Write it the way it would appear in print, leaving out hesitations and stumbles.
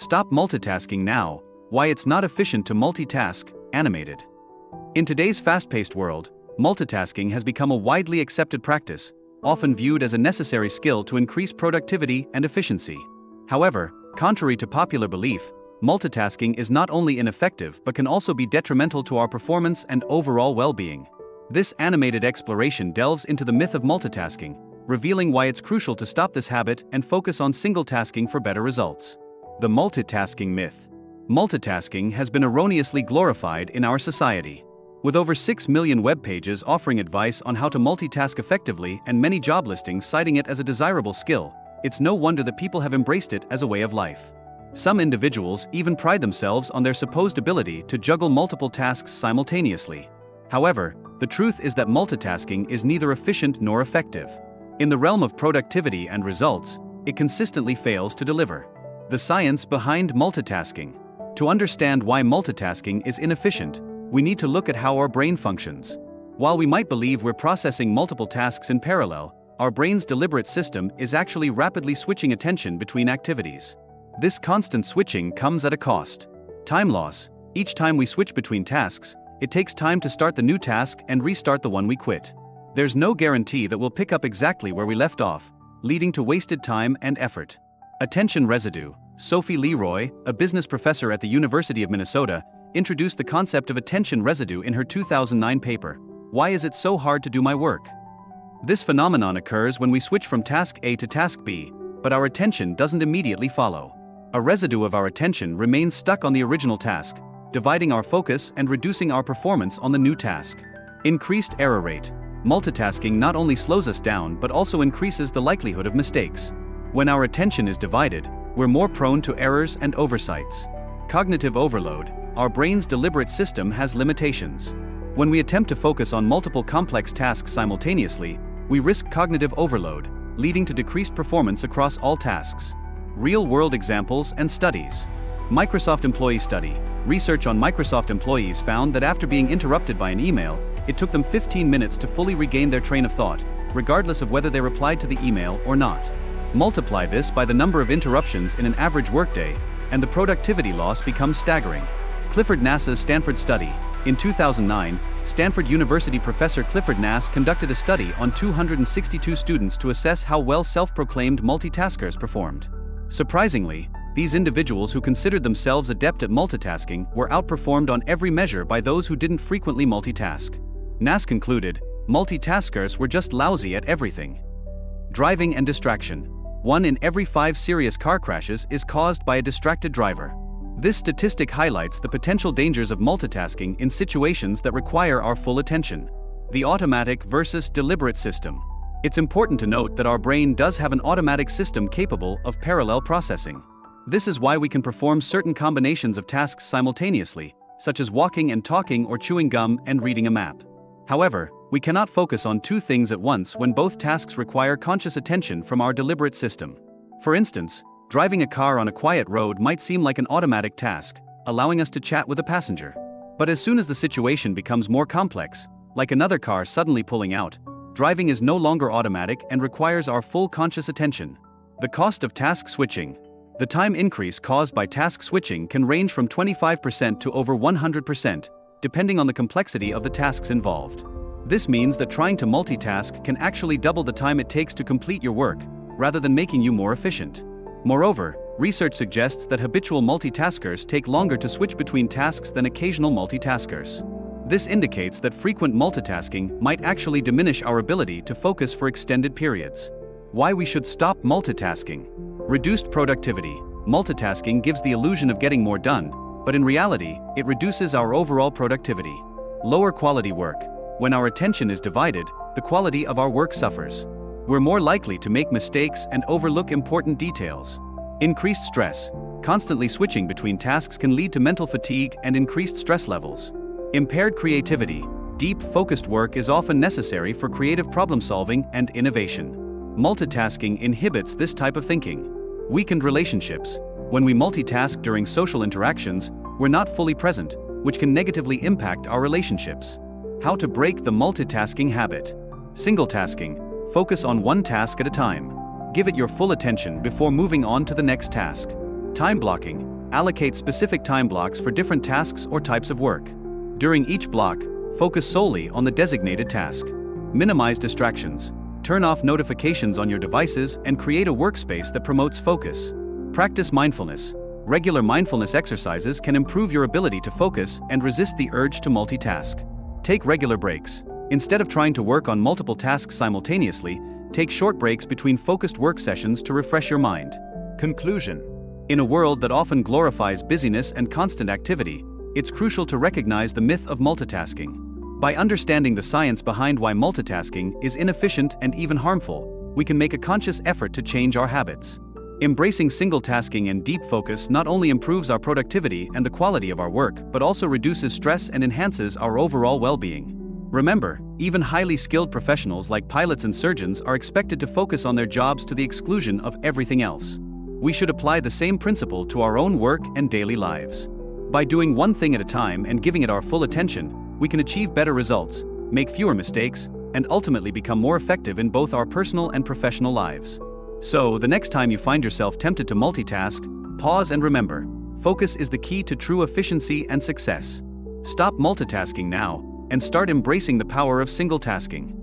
Stop multitasking now, why it's not efficient to multitask, animated. In today's fast-paced world, multitasking has become a widely accepted practice, often viewed as a necessary skill to increase productivity and efficiency. However, contrary to popular belief, multitasking is not only ineffective but can also be detrimental to our performance and overall well-being. This animated exploration delves into the myth of multitasking, revealing why it's crucial to stop this habit and focus on single tasking for better results. The multitasking myth. Multitasking has been erroneously glorified in our society. With over 6 million web pages offering advice on how to multitask effectively and many job listings citing it as a desirable skill, it's no wonder that people have embraced it as a way of life. Some individuals even pride themselves on their supposed ability to juggle multiple tasks simultaneously. However, the truth is that multitasking is neither efficient nor effective. In the realm of productivity and results, it consistently fails to deliver. The science behind multitasking. To understand why multitasking is inefficient, we need to look at how our brain functions. While we might believe we're processing multiple tasks in parallel, our brain's deliberate system is actually rapidly switching attention between activities. This constant switching comes at a cost. Time loss. Each time we switch between tasks, it takes time to start the new task and restart the one we quit. There's no guarantee that we'll pick up exactly where we left off, leading to wasted time and effort. Attention residue. Sophie Leroy, a business professor at the University of Minnesota, introduced the concept of attention residue in her 2009 paper, "Why is it so hard to do my work?" This phenomenon occurs when we switch from task A to task B, but our attention doesn't immediately follow. A residue of our attention remains stuck on the original task, dividing our focus and reducing our performance on the new task. Increased error rate. Multitasking not only slows us down but also increases the likelihood of mistakes. When our attention is divided, we're more prone to errors and oversights. Cognitive overload. Our brain's deliberate system has limitations. When we attempt to focus on multiple complex tasks simultaneously, we risk cognitive overload, leading to decreased performance across all tasks. Real-world examples and studies. Microsoft employee study. Research on Microsoft employees found that after being interrupted by an email, it took them 15 minutes to fully regain their train of thought, regardless of whether they replied to the email or not. Multiply this by the number of interruptions in an average workday, and the productivity loss becomes staggering. Clifford Nass's Stanford study. In 2009, Stanford University professor Clifford Nass conducted a study on 262 students to assess how well self-proclaimed multitaskers performed. Surprisingly, these individuals who considered themselves adept at multitasking were outperformed on every measure by those who didn't frequently multitask. Nass concluded, multitaskers were just lousy at everything. Driving and distraction. 1 in every 5 serious car crashes is caused by a distracted driver. This statistic highlights the potential dangers of multitasking in situations that require our full attention. The automatic versus deliberate system. It's important to note that our brain does have an automatic system capable of parallel processing. This is why we can perform certain combinations of tasks simultaneously, such as walking and talking or chewing gum and reading a map. However, we cannot focus on 2 things at once when both tasks require conscious attention from our deliberate system. For instance, driving a car on a quiet road might seem like an automatic task, allowing us to chat with a passenger. But as soon as the situation becomes more complex, like another car suddenly pulling out, driving is no longer automatic and requires our full conscious attention. The cost of task switching. The time increase caused by task switching can range from 25% to over 100%, depending on the complexity of the tasks involved. This means that trying to multitask can actually double the time it takes to complete your work, rather than making you more efficient. Moreover, research suggests that habitual multitaskers take longer to switch between tasks than occasional multitaskers. This indicates that frequent multitasking might actually diminish our ability to focus for extended periods. Why we should stop multitasking. Reduced productivity. Multitasking gives the illusion of getting more done, but in reality, it reduces our overall productivity. Lower quality work. When our attention is divided, the quality of our work suffers. We're more likely to make mistakes and overlook important details. Increased stress. Constantly switching between tasks can lead to mental fatigue and increased stress levels. Impaired creativity. Deep, focused work is often necessary for creative problem-solving and innovation. Multitasking inhibits this type of thinking. Weakened relationships. When we multitask during social interactions, we're not fully present, which can negatively impact our relationships. How to break the multitasking habit. Single tasking. Focus on one task at a time. Give it your full attention before moving on to the next task. Time blocking. Allocate specific time blocks for different tasks or types of work. During each block, focus solely on the designated task. Minimize distractions. Turn off notifications on your devices and create a workspace that promotes focus. Practice mindfulness. Regular mindfulness exercises can improve your ability to focus and resist the urge to multitask. Take regular breaks. Instead of trying to work on multiple tasks simultaneously, take short breaks between focused work sessions to refresh your mind. Conclusion. In a world that often glorifies busyness and constant activity, it's crucial to recognize the myth of multitasking. By understanding the science behind why multitasking is inefficient and even harmful, we can make a conscious effort to change our habits. Embracing single tasking and deep focus not only improves our productivity and the quality of our work, but also reduces stress and enhances our overall well-being. Remember, even highly skilled professionals like pilots and surgeons are expected to focus on their jobs to the exclusion of everything else. We should apply the same principle to our own work and daily lives. By doing one thing at a time and giving it our full attention, we can achieve better results, make fewer mistakes, and ultimately become more effective in both our personal and professional lives. So, the next time you find yourself tempted to multitask, pause and remember, focus is the key to true efficiency and success. Stop multitasking now, and start embracing the power of single tasking.